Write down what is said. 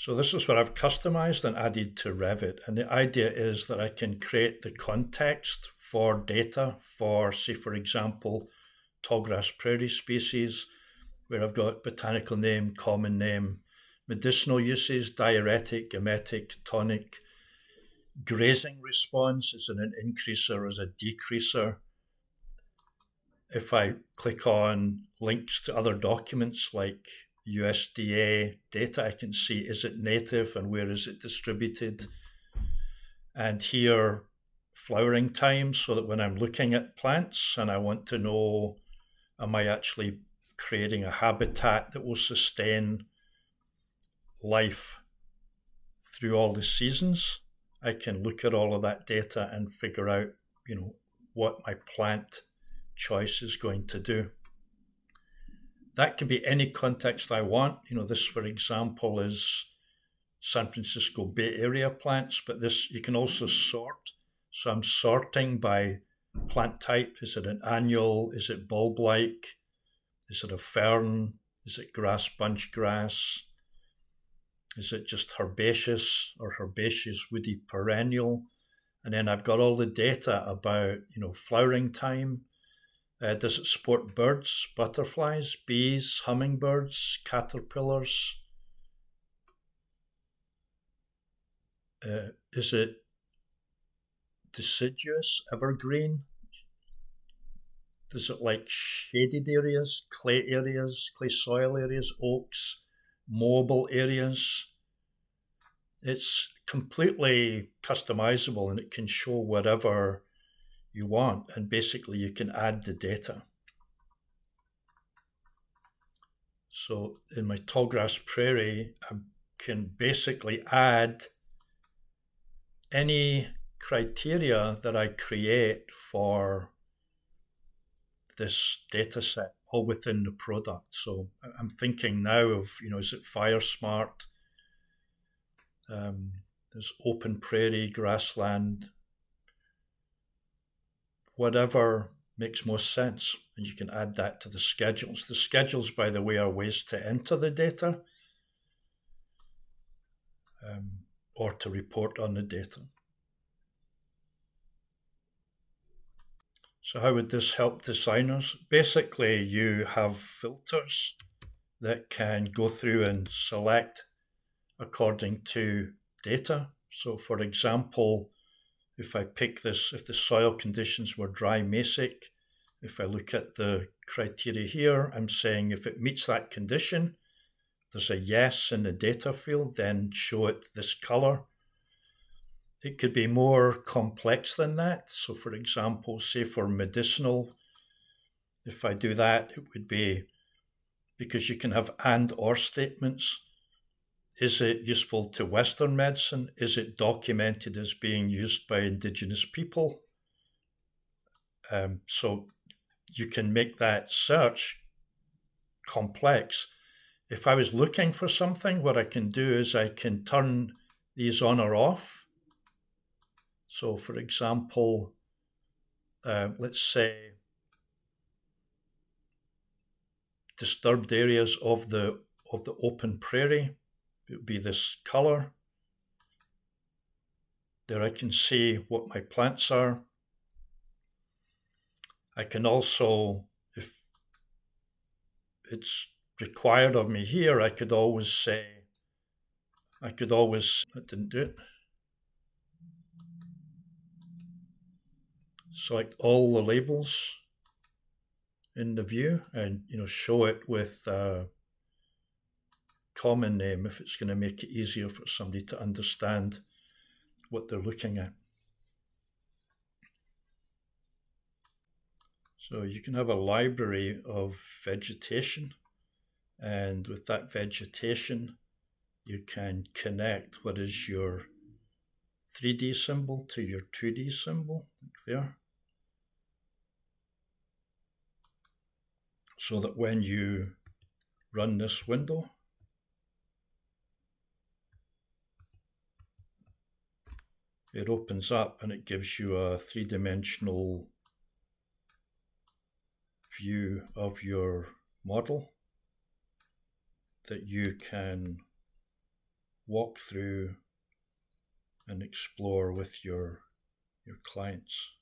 So this is what I've customized and added to Revit. And the idea is that I can create the context for data for, say, for example, tallgrass prairie species, where I've got botanical name, common name, medicinal uses, diuretic, emetic, tonic, grazing response, is it an increaser or is it a decreaser? If I click on links to other documents like USDA data, I can see, is it native and where is it distributed? And here, flowering time, so that when I'm looking at plants and I want to know, am I actually creating a habitat that will sustain life through all the seasons? I can look at all of that data and figure out, what my plant choice is going to do. That can be any context I want. This, for example, is San Francisco Bay Area plants, but this you can also sort. So I'm sorting by plant type. Is it an annual? Is it bulb-like? Is it a fern? Is it grass, bunch grass? Is it just herbaceous or herbaceous woody perennial? And then I've got all the data about, flowering time. Does it support birds, butterflies, bees, hummingbirds, caterpillars? Is it deciduous, evergreen? Does it like shaded areas, clay soil areas, oaks, mowable areas? It's completely customizable and it can show whatever you want, and basically you can add the data. So in my tallgrass prairie, I can basically add any criteria that I create for this data set all within the product. So I'm thinking now of, is it fire smart? There's open prairie, grassland, whatever makes most sense. And you can add that to the schedules. The schedules, by the way, are ways to enter the data or to report on the data. So how would this help designers? Basically, you have filters that can go through and select according to data. So for example, if I pick this, if the soil conditions were dry mesic, if I look at the criteria here, I'm saying if it meets that condition, there's a yes in the data field, then show it this color. It could be more complex than that. So for example, say for medicinal, if I do that, it would be, because you can have and or statements. Is it useful to Western medicine? Is it documented as being used by Indigenous people? So you can make that search complex. If I was looking for something, what I can do is I can turn these on or off. So for example, let's say disturbed areas of the open prairie. It would be this color. There I can see what my plants are. I can also, if it's required of me here, I could always say, I didn't do it. Select all the labels in the view and, show it with common name if it's going to make it easier for somebody to understand what they're looking at. So you can have a library of vegetation, and with that vegetation you can connect what is your 3D symbol to your 2D symbol, like there. So that when you run this window, it opens up and it gives you a three-dimensional view of your model that you can walk through and explore with your clients.